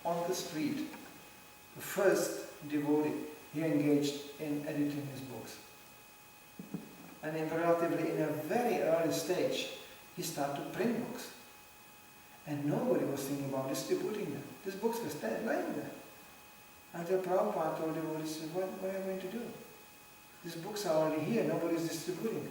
on the street, the first devotee, he engaged in editing his books. And in a very early stage, he started to print books. And nobody was thinking about distributing them. These books were lying there. Until Prabhupada told devotees, what are you going to do? These books are already here, nobody is distributing.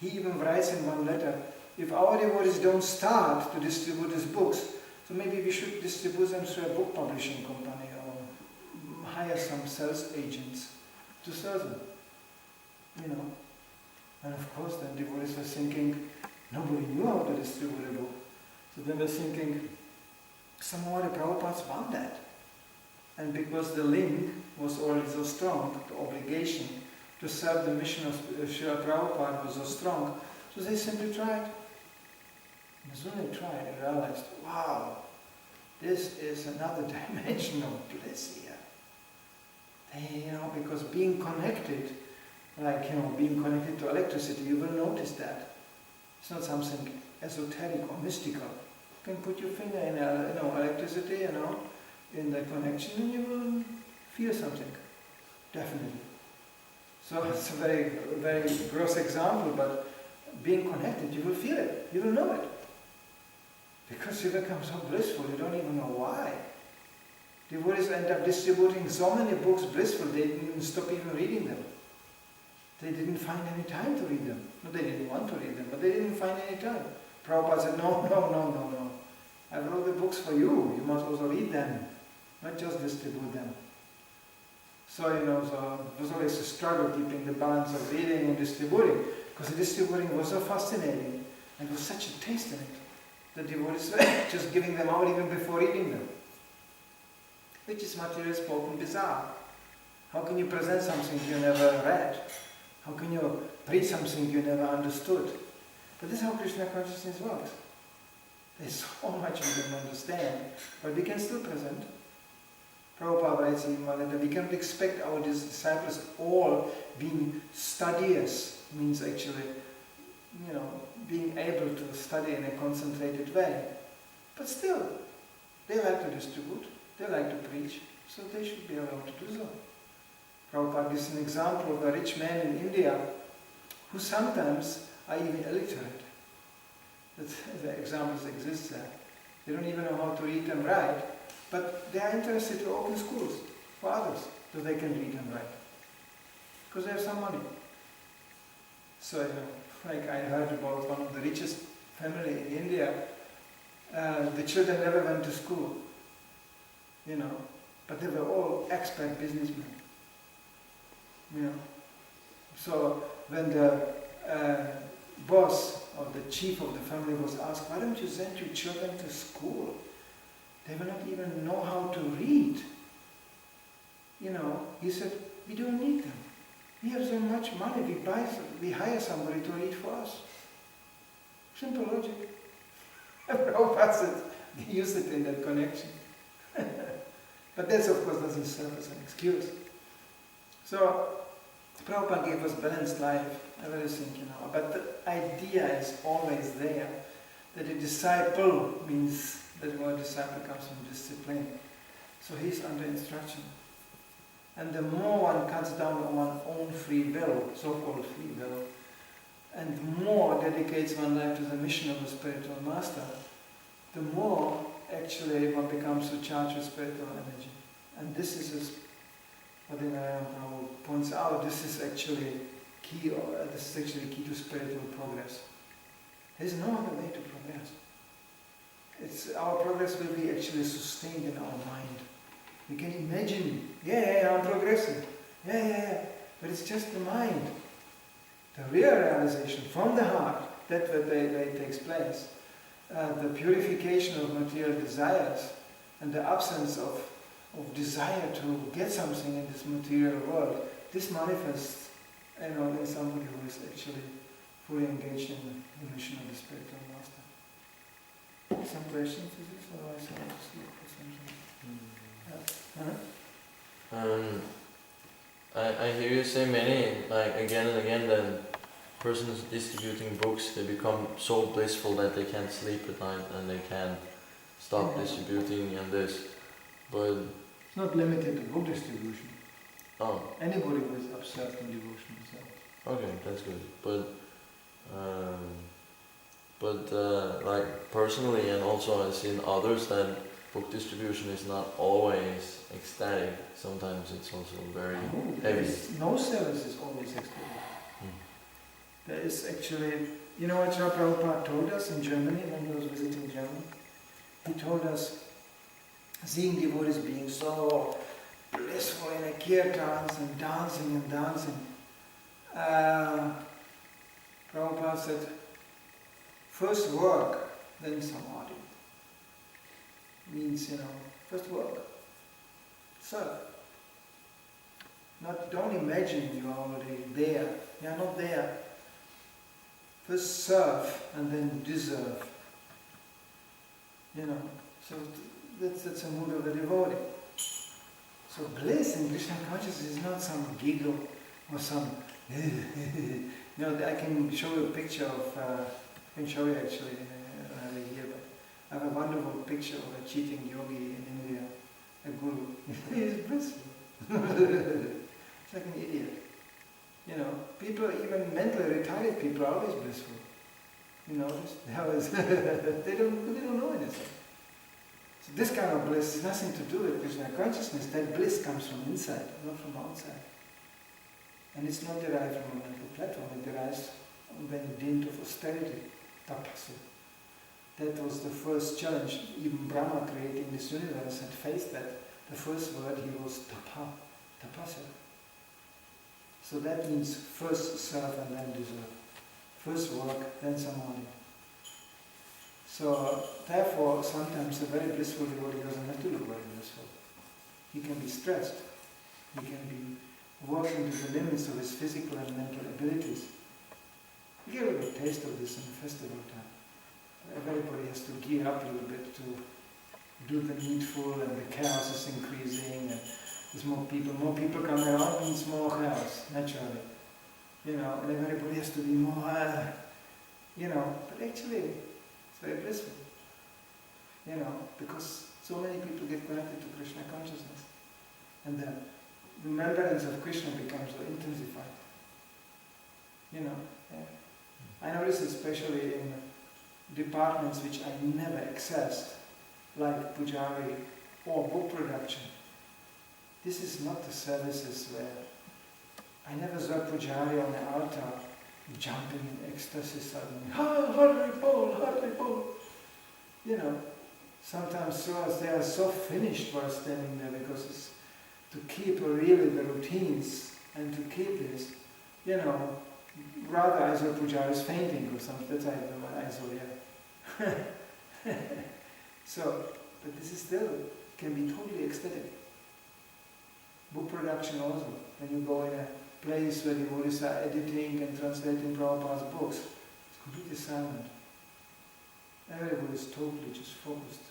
He even writes in one letter, if our devotees don't start to distribute these books, so maybe we should distribute them through a book publishing company or hire some sales agents to sell them. You know. And of course then devotees were thinking, nobody knew how to distribute a book. So then they're thinking, somehow the Prabhupads want that. And because the link was already so strong, the obligation to serve the mission of Srila Prabhupada was so strong, so they simply tried. And as soon as they tried, they realized, wow, this is another dimension of bliss here. They, because being connected, being connected to electricity, you will notice that. It's not something esoteric or mystical. You can put your finger in electricity, in the connection, and you will feel something. Definitely. So it's a very, very gross example, but being connected, you will feel it, you will know it. Because you become so blissful, you don't even know why. Devotees end up distributing so many books blissful, they didn't stop even reading them. They didn't find any time to read them. No, they didn't want to read them, but they didn't find any time. Prabhupada said, no. I wrote the books for you, you must also read them, not just distribute them. So, so it was always a struggle keeping the balance of reading and distributing, because the distributing was so fascinating, and there was such a taste in it, that devotees were just giving them out even before reading them. Which is materially spoken bizarre. How can you present something you never read? How can you preach something you never understood? But this is how Krishna consciousness works. There's so much we don't understand, but we can still present. Prabhupada writes in Manidhara, we cannot expect our disciples all being studiers, means actually, being able to study in a concentrated way. But still, they like to distribute, they like to preach, so they should be allowed to do so. Prabhupada gives an example of a rich man in India who sometimes are even illiterate. The examples exist there. They don't even know how to read and write, but they are interested to open schools for others so they can read and write. Because they have some money. So, like I heard about one of the richest family in India, the children never went to school, but they were all expert businessmen. So when the boss or the chief of the family was asked, why don't you send your children to school? They will not even know how to read. He said, we don't need them. We have so much money, we hire somebody to read for us. Simple logic. Prabhupada said, they use it in that connection. But that of course doesn't serve as an excuse. So, Prabhupada gave us balanced life, everything, but the idea is always there, that a disciple means that the word disciple comes from discipline. So he's under instruction. And the more one cuts down on one's own free will, so-called free will, and more dedicates one life to the mission of the spiritual master, the more actually one becomes to charge with spiritual energy. And this is what Prabhu points out, this is actually key to spiritual progress. There is no other way to progress. Our progress will be actually sustained in our mind. We can imagine, I'm progressing, but it's just the mind. The real realization from the heart, that way it takes place. The purification of material desires and the absence of desire to get something in this material world, this manifests in somebody who is actually fully engaged in the mission of the spiritual master. Some questions to this, or I sound asleep or something? I hear you say many, again and again, that persons distributing books, they become so blissful that they can't sleep at night and they can't stop distributing and this, but it's not limited to book distribution. oh, Anybody who is absorbed in devotion is okay, that's good. But like personally, and also I've seen others that book distribution is not always ecstatic. Sometimes it's also very heavy. No service is always ecstatic. Hmm. There is actually, you know what Srila Prabhupada told us in Germany when he was visiting Germany? He told us, seeing devotees being so blissful in a kirtans and dancing, Prabhupada said, first work, then samadhi. Means, first work. Serve. Don't imagine you are already there. You are not there. First serve and then deserve. So that's a mood of the devotee. So bliss in Krishna consciousness is not some giggle or some I can show you a picture of, I can show you actually here, but I have a wonderful picture of a cheating yogi in India, a guru. He is blissful. It's like an idiot. People, even mentally retired people, are always blissful. They don't know anything. So this kind of bliss has nothing to do with Krishna consciousness. That bliss comes from inside, not from outside. And it's not derived from a mental platform, it derives when dint of austerity, tapasya. That was the first challenge. Even Brahma, creating this universe, had faced that. The first word he was tapasya. So that means first serve and then deserve. First work, then samadhi. So therefore, sometimes a very blissful devotee doesn't have to look very blissful. He can be stressed. He can be working to the limits of his physical and mental abilities. You get a little taste of this in the festival time. Everybody has to gear up a little bit to do the needful, and the chaos is increasing, and there's more people come around, means more chaos, naturally. And everybody has to be more, but actually it's very blissful. Because so many people get connected to Krishna consciousness, and the remembrance of Krishna becomes so intensified. I notice especially in departments which I never accessed, like Pujari or book production. This is not the services where I never saw Pujari on the altar jumping in ecstasy suddenly. Hari Bol. Sometimes they are so finished while standing there because it's to keep really the routines and to keep this, rather I saw Pujaris fainting or something. That's what I saw, yeah. But this is still, can be totally ecstatic. Book production also. When you go in a place where devotees are editing and translating Prabhupada's books, it's completely silent. Everybody is totally just focused.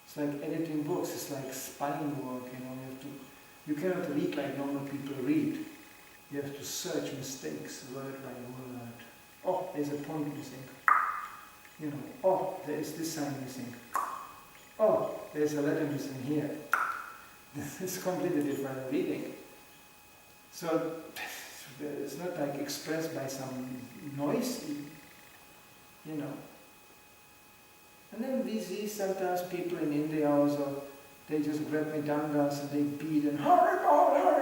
It's like editing books, it's like spelling work, you cannot read like normal people read. You have to search mistakes word by word. Oh, there's a point missing. Oh, there is this sign missing. Oh, there's a letter missing here. It's completely different reading. So it's not like expressed by some noise, And then we see sometimes people in India also, they just grab dangas and they beat and Hari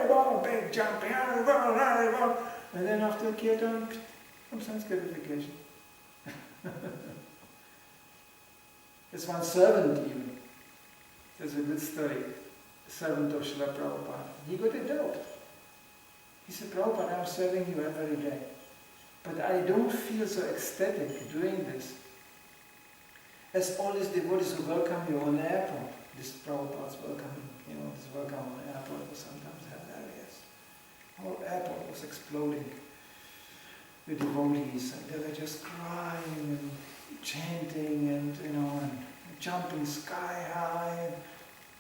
Bol, big jumping, Hari Bol. And then after kirtan, some sanskarification. There's one servant even. There's a good story. Servant of Srila Prabhupada. He got a doubt. He said, Prabhupada, I'm serving you every day. But I don't feel so ecstatic doing this. As all these devotees who welcome you on the airport, this Prabhupada's welcoming, this welcome on the airport was sometimes hilarious. The whole airport was exploding with devotees, and they were just crying and chanting and, and jumping sky high.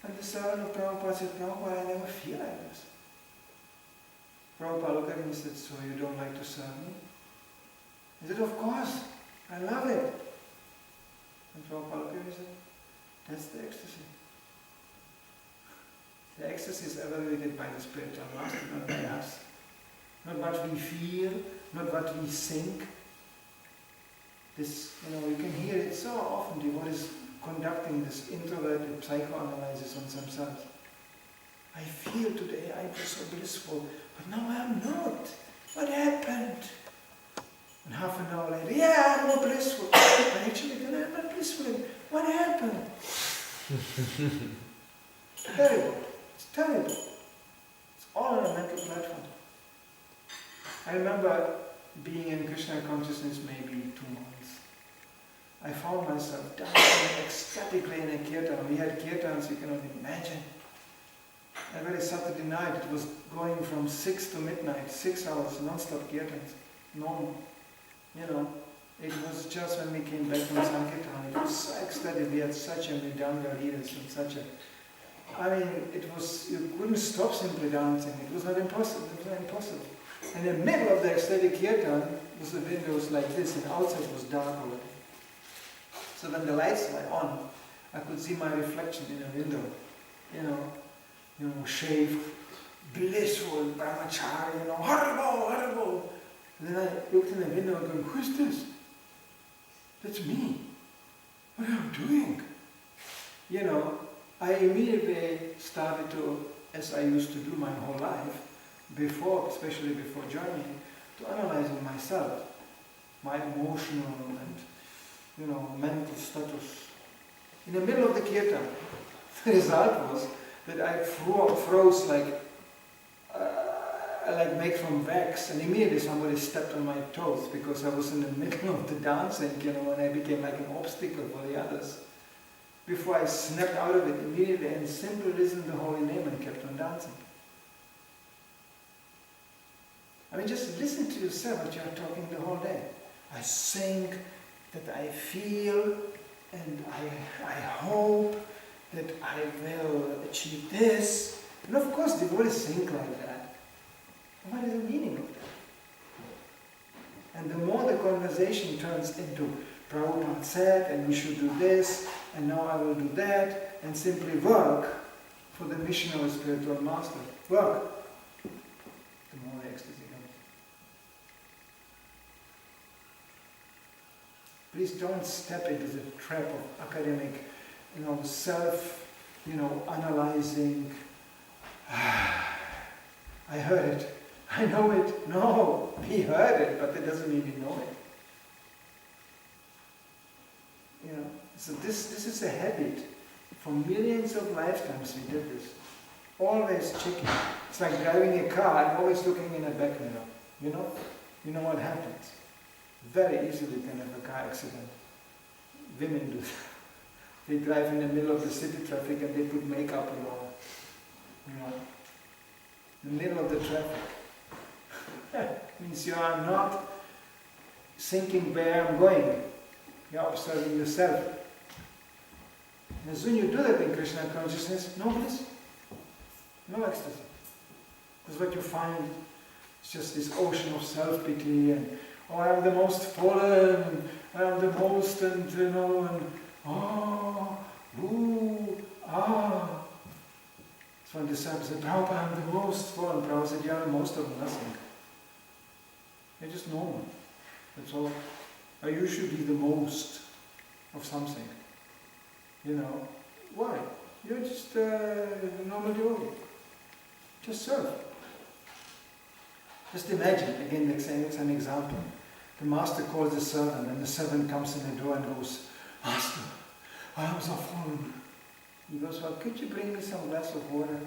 And the servant of Prabhupada said, Prabhupada, I never feel like this. Prabhupada looked at him and said, so you don't like to serve me? He said, of course, I love it. And Prabhupada looked at him and said, That's the ecstasy. The ecstasy is evaluated by the spiritual master, not by us. Not what we feel, not what we think. This, you can hear it so often, devotees conducting this introverted psychoanalysis on themselves. I feel today I was so blissful, but now I am not. What happened? And half an hour later, yeah, I'm more blissful. But actually, then I'm not blissful. What happened? Terrible. It's terrible. It's all on a mental platform. I remember being in Krishna consciousness maybe 2 months. I found myself dancing ecstatically in a kirtan. We had kirtans you cannot imagine. Every Saturday night it was going from 6 to midnight, 6 hours, non-stop kirtans. Normal. It was just when we came back from Sankirtan, it was so ecstatic. We had such a Mridanga leaders and such a... you couldn't stop simply dancing. It was not impossible. And in the middle of the ecstatic kirtan was the windows like this, and outside was dark already. So when the lights were on, I could see my reflection in a window. Shaved, blissful, brahmachari, horrible. And then I looked in the window and going, who is this? That's me. What am I doing? I immediately started to, as I used to do my whole life, especially before joining, to analyzing myself, my emotional and mental status. In the middle of the kirtan, the result was that I froze like made from wax, and immediately somebody stepped on my toes because I was in the middle of the dancing, and I became like an obstacle for the others. Before I snapped out of it immediately and simply listened to the holy name and kept on dancing. Just listen to yourself what you are talking the whole day. I think that I feel and I hope that I will achieve this. And of course, devotees think like that. What is the meaning of that? And the more the conversation turns into Prabhupada said, and we should do this, and now I will do that, and simply work for the mission of a spiritual master. Work. The more the ecstasy comes. Please don't step into the trap of academic, self, analyzing. I heard it. I know it. No, we heard it, but that doesn't mean we know it. So this is a habit. For millions of lifetimes we did this. Always checking. It's like driving a car and always looking in a back mirror. You know what happens. Very easily you can have a car accident. Women do that. They drive in the middle of the city traffic and they put makeup on. In the middle of the traffic. Means you are not thinking where I'm going. You are observing yourself. And as soon as you do that in Krishna consciousness, no bliss, no ecstasy. Because what you find is just this ocean of self-pity and, I am the most fallen, I am the most, and So when the disciple said, Prabhupada, I am the most fallen, Prabhupada said, you are the most of nothing. You're just normal. That's all. Or you should be the most of something. Why? You're just a normal devotee. Just serve. Just imagine, again, it's an example. The master calls the servant, and the servant comes in the door and goes, Master, I am so fallen. He goes, well, could you bring me some glass of water?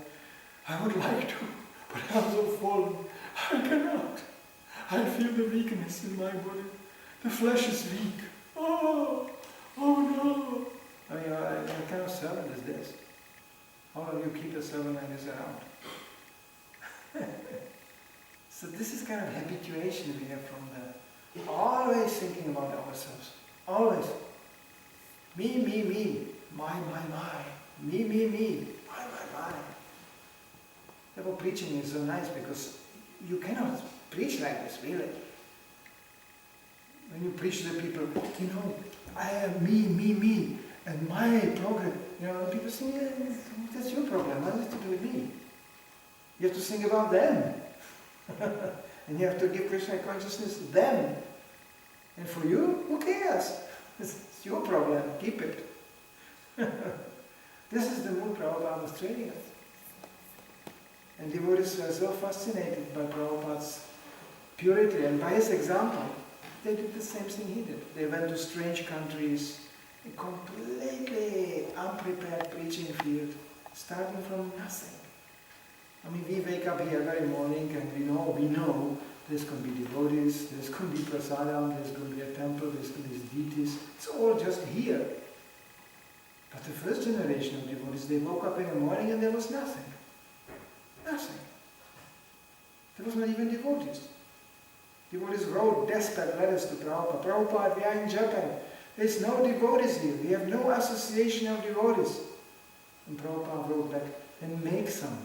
I would like to, but I am so fallen. I cannot. I feel the weakness in my body. The flesh is weak. Oh no. What kind of servant is this? How long you keep a servant like this around? So this is kind of habituation we have from always thinking about ourselves. Always. Me. My. Me. My. Therefore preaching is so nice because you cannot preach like this, really. When you preach to the people, I am me, and my progress. people sing, that's your problem, what has to do with me? You have to sing about them. And you have to give Krishna consciousness them. And for you, who cares? It's your problem, keep it. This is the mood Prabhupada was training us. And devotees were so fascinated by Prabhupada's purity, and by his example, they did the same thing he did. They went to strange countries, a completely unprepared preaching field, starting from nothing. I mean, we wake up here every morning and we know there's going to be devotees, there's going to be prasadam, there's going to be a temple, there's going to be deities. It's all just here. But the first generation of devotees, they woke up in the morning and there was nothing. Nothing. There was not even devotees. Devotees wrote desperate letters to Prabhupada. Prabhupada, we are in Japan. There's no devotees here. We have no association of devotees. And Prabhupada wrote back, then make some.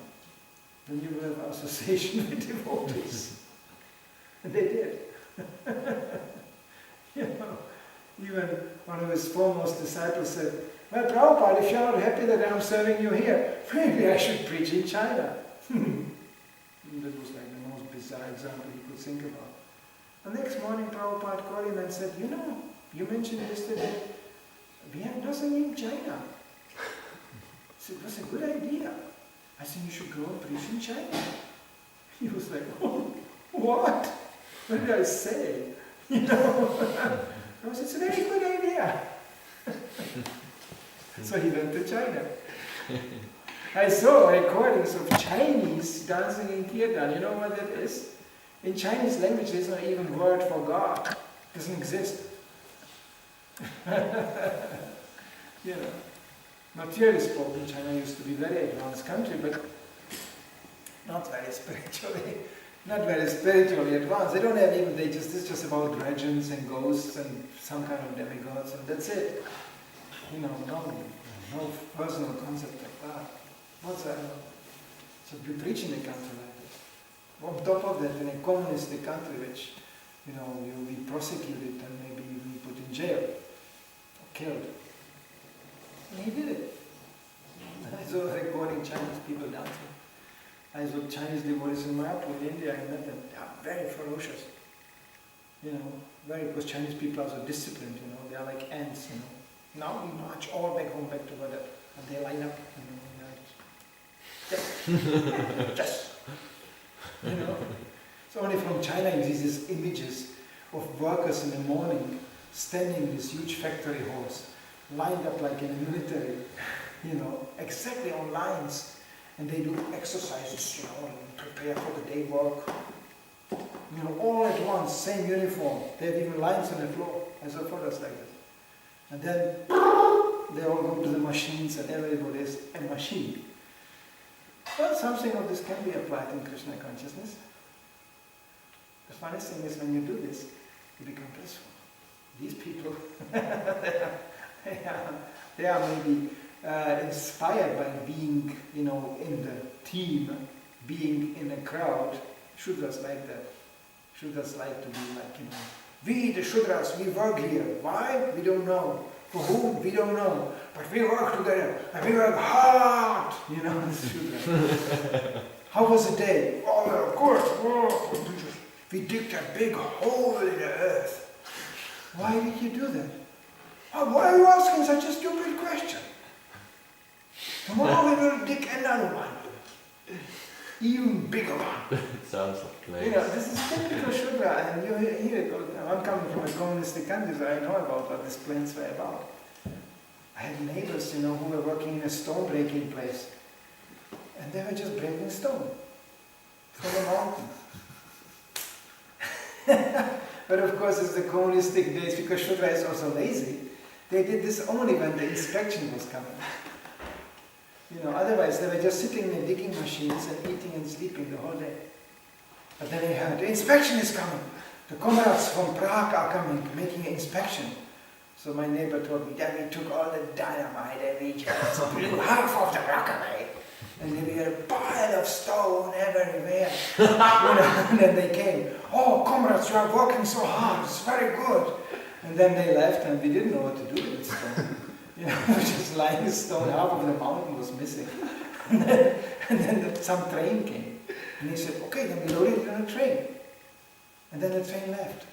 Then you will have association with devotees. And they did. Even one of his foremost disciples said, well, Prabhupada, if you're not happy that I'm serving you here, maybe I should preach in China. That was like the most bizarre example he could think about. The next morning, Prabhupada called him and said, you mentioned yesterday, we have nothing in China. So it was a good idea. I think you should go and preach in China. He was like, oh, what? What did I say? I said, it's a very good idea. So he went to China. I saw recordings of Chinese dancing in kirtan. You know what that is? In Chinese language, there's not even a word for God. It doesn't exist. Materially spoken, China used to be a very advanced country, but not very spiritually advanced. They don't have even, it's just about dragons and ghosts and some kind of demigods, and that's it. No personal concept of God. Whatsoever. So we preach in a country like this. On top of that, in a communistic country, which, you'll be prosecuted and maybe even put in jail or killed. And he did it. I saw recording Chinese people dancing. I saw Chinese devotees in Mayapur in India. I met them. They are very ferocious. Because Chinese people are so disciplined. They are like ants. Now we march all back home, back together, and they line up. Yes. So only from China you see these images of workers in the morning standing in these huge factory halls, lined up like in a military, exactly on lines, and they do exercises, and prepare for the day work. All at once, same uniform. They have even lines on the floor. I saw photos like this. And then they all go to the machines, and everybody is a machine. Well, something of this can be applied in Krishna consciousness. The funny thing is, when you do this, you become blissful. These people, they are maybe inspired by being, in the team, being in a crowd. Shudras like that. Shudras like to be like, we, the Shudras, we work here. Why? We don't know. For whom? We don't know. But we work together, and we work hard. This Shudra. How was the day? Oh, of course. We digged a big hole in the earth. Why did you do that? Oh, why are you asking such a stupid question? Tomorrow we will dig another one. Even bigger one. Sounds like this is typical Shudra, and you hear it. I'm coming from a communistic country, so I know about what these planes were about. I had neighbors, who were working in a stone breaking place, and they were just breaking stone from the mountain. But of course, it's the communistic days, because Shudra is also lazy. They did this only when the inspection was coming. Otherwise they were just sitting in the digging machines and eating and sleeping the whole day. But then they heard, the inspection is coming. The comrades from Prague are coming, making an inspection. So my neighbor told me that we took all the dynamite and we just blew half of the rock away. And there were a pile of stone everywhere. And then they came, oh comrades, you are working so hard, it's very good. And then they left and we didn't know what to do with the stone. just lying stone, half of the mountain was missing. and then some train came. And he said, okay, then we loaded it on a train. And then the train left.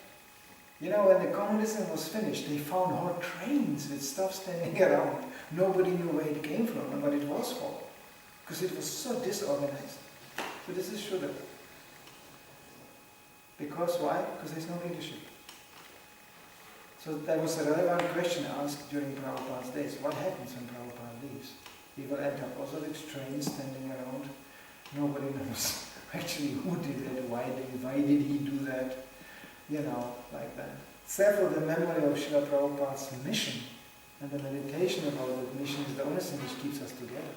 When the communism was finished, they found whole trains with stuff standing around. Nobody knew where it came from and what it was for. Because it was so disorganized. So this is Shuddha. Because why? Because there's no leadership. So that was a relevant question asked during Prabhupada's days. What happens when Prabhupada leaves? He will end up also with trains standing around. Nobody knows actually who did it, why did he do that, like that. Therefore, the memory of Srila Prabhupada's mission and the meditation about that mission is the only thing which keeps us together.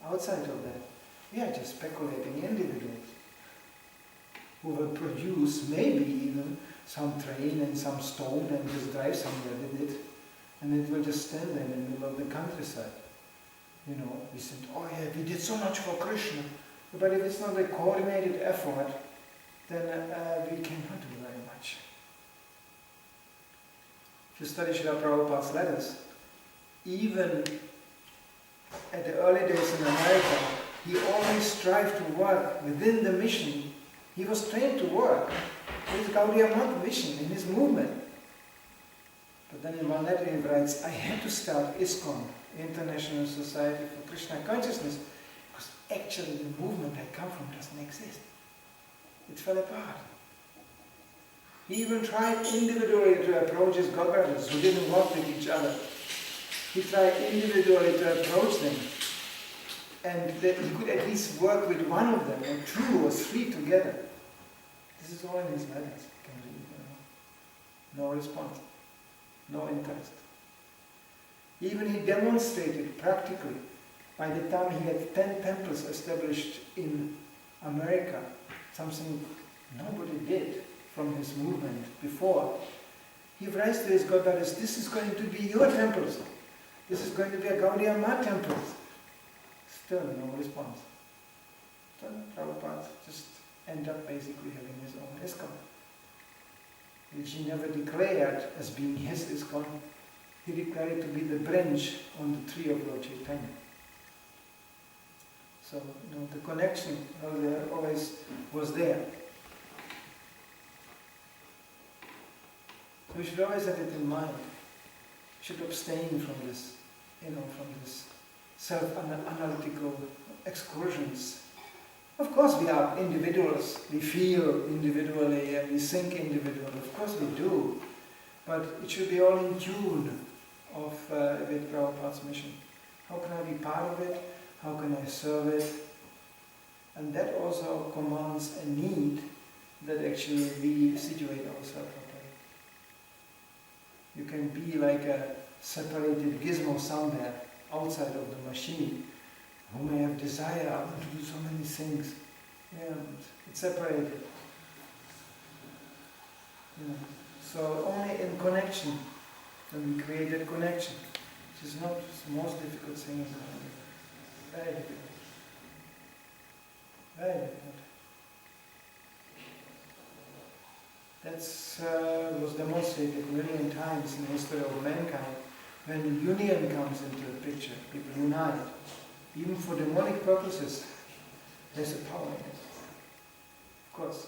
Outside of that, we are just speculating individuals who will produce maybe even some train and some stone and just drive somewhere with it, and it will just stand there in the middle of the countryside. We said, oh yeah, we did so much for Krishna, but if it's not a coordinated effort, then we cannot do very much. If you study Srila Prabhupada's letters, even at the early days in America, he always strived to work within the mission. He was trained to work with Gaudiya Math mission in his movement. But then in one letter he writes, I had to start ISKCON, International Society for Krishna Consciousness, because actually the movement I come from doesn't exist. It fell apart. He even tried individually to approach his godbrothers who didn't work with each other. He tried individually to approach them, and that he could at least work with one of them, or two or three together. This is all in his letters. You can read, No response, no interest. Even he demonstrated practically. By the time he had 10 temples established in America, something nobody did from his movement before, he writes to his godbrothers, this is going to be your temples. This is going to be a Gaudiya Math temple. Still no response. So Prabhupada just ended up basically having his own ISKCON, which he never declared as being his ISKCON. He declared it to be the branch on the tree of Lord Chaitanya. So, the connection always was there. So we should always have it in mind. We should abstain from this, from this self-analytical excursions. Of course we are individuals, we feel individually and we think individually, of course we do. But it should be all in tune with Prabhupada's mission. How can I be part of it? How can I serve it? And that also commands a need that actually we situate ourselves properly. You can be like a separated gizmo somewhere outside of the machine who may have desire, I want to do so many things. Yeah, it's separated. So only in connection, when we create that connection, which is not the most difficult thing in the world. Very difficult. Very difficult. That was demonstrated a million times in the history of mankind. When union comes into the picture, people unite. Even for demonic purposes, there's a power in it. Of course.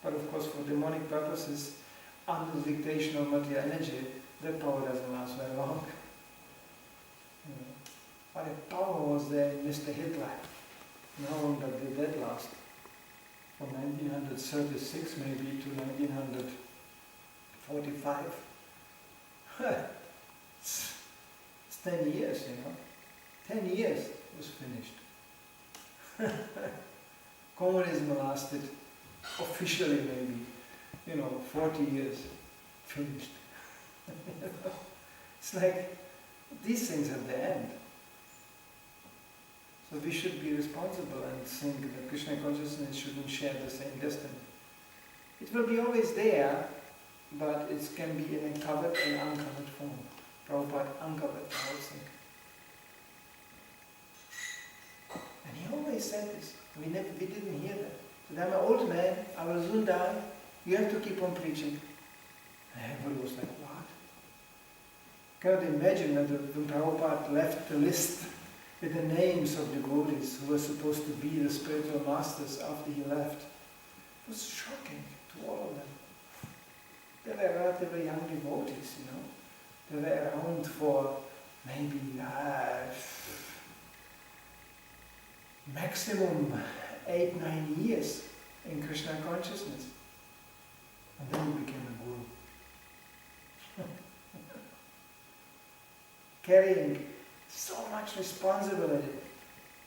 But of course for demonic purposes, under the dictation of material energy, that power doesn't last very long. But the power was there in Mr. Hitler. And how long did that last? From 1936 maybe to 1945. It's 10 years, 10 years it was finished. Communism lasted officially maybe, 40 years. Finished. It's like these things have the end. So we should be responsible and think that Krishna consciousness shouldn't share the same destiny. It will be always there, but it can be in a covered and uncovered form. Prabhupada uncovered the whole thing. And he always said this. We didn't hear that. He said, I'm an old man, I will soon die, you have to keep on preaching. And everybody was like, what? Cannot imagine when Prabhupada left the list with the names of devotees who were supposed to be the spiritual masters after he left. It was shocking to all of them. They were relatively young devotees, you know. They were around for maybe maximum 8-9 years in Krishna consciousness. And then he became a guru. Carrying so much responsibility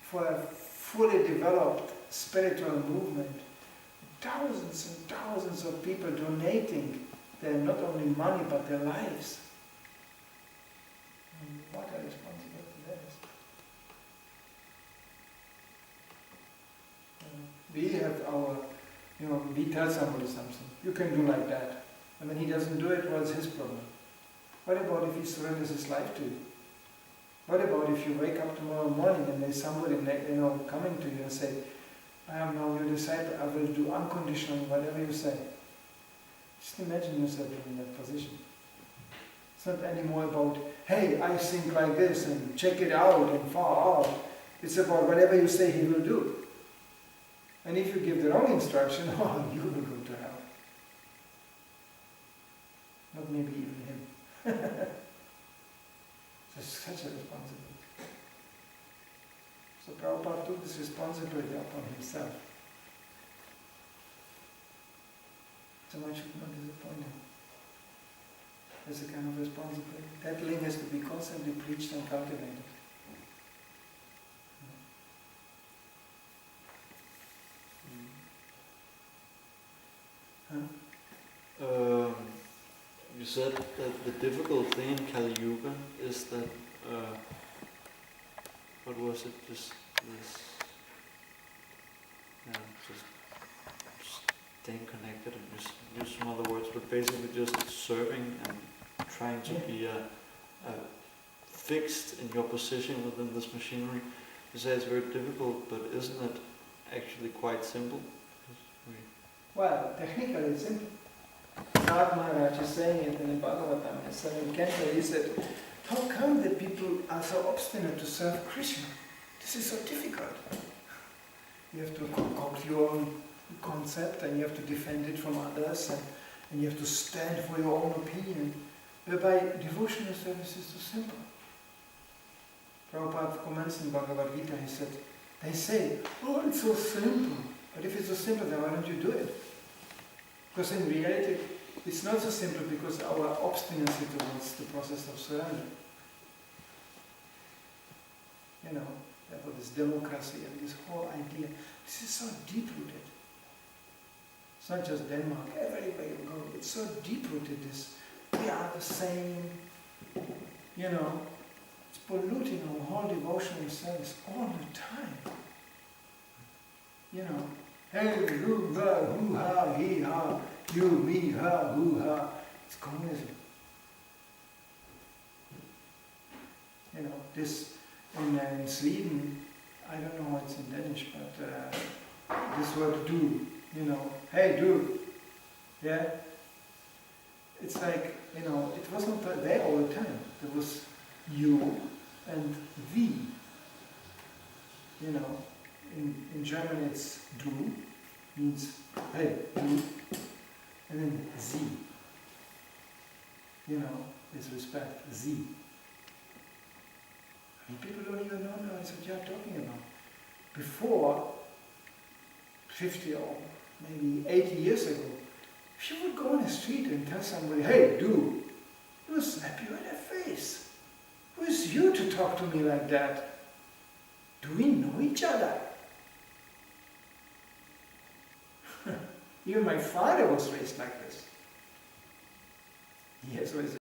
for a fully developed spiritual movement. Thousands and thousands of people donating their not only money but their lives. And what a responsibility that is. We have our, we tell somebody something, you can do like that. And when he doesn't do it, what's his problem? What about if he surrenders his life to you? What about if you wake up tomorrow morning and there's somebody coming to you and say, I am now your disciple, I will do unconditionally whatever you say. Just imagine yourself in that position. It's not anymore about, hey, I think like this and check it out and far out. It's about whatever you say he will do. And if you give the wrong instruction, you will go to hell. Not maybe even him. It's such a responsibility. So Prabhupada took this responsibility upon himself. So one should not disappoint him. There's a kind of responsibility. That link has to be constantly preached and cultivated. You said that the difficult thing in Kali Yuga is that, what was it, just this, just staying connected and just use some other words, but basically just serving and trying to be fixed in your position within this machinery. You say it's very difficult, but isn't it actually quite simple? Well, technically it's simple. Nath Maharaj is saying it in the Bhagavatam, in 7th canto. He said, how come that people are so obstinate to serve Krishna? This is so difficult. You have to concoct your own concept and you have to defend it from others and you have to stand for your own opinion. Whereby devotional service is so simple. Prabhupada comments in Bhagavad Gita, he said, they say, oh, it's so simple. But if it's so simple, then why don't you do it? Because in reality, it's not so simple because our obstinacy towards the process of surrender. Therefore this democracy and this whole idea, this is so deep-rooted. It's not just Denmark, everywhere you go, it's so deep-rooted, this, we are the same, it's polluting our whole devotional service all the time. Hey, hoo-ha, hoo-ha, he-ha, you, me, her, hoo-ha. It's communism. This in Sweden, I don't know what's in Danish, but this word do, hey, do. Yeah? It's like, it wasn't there all the time. There was you and we. In German it's du, means hey, du, and then sie. Is respect, sie. People don't even know what you're talking about. Before, 50 or maybe 80 years ago, if you would go on the street and tell somebody, hey, do, he will slap you in the face. Who is you to talk to me like that? Do we know each other? Even my father was raised like this. He has always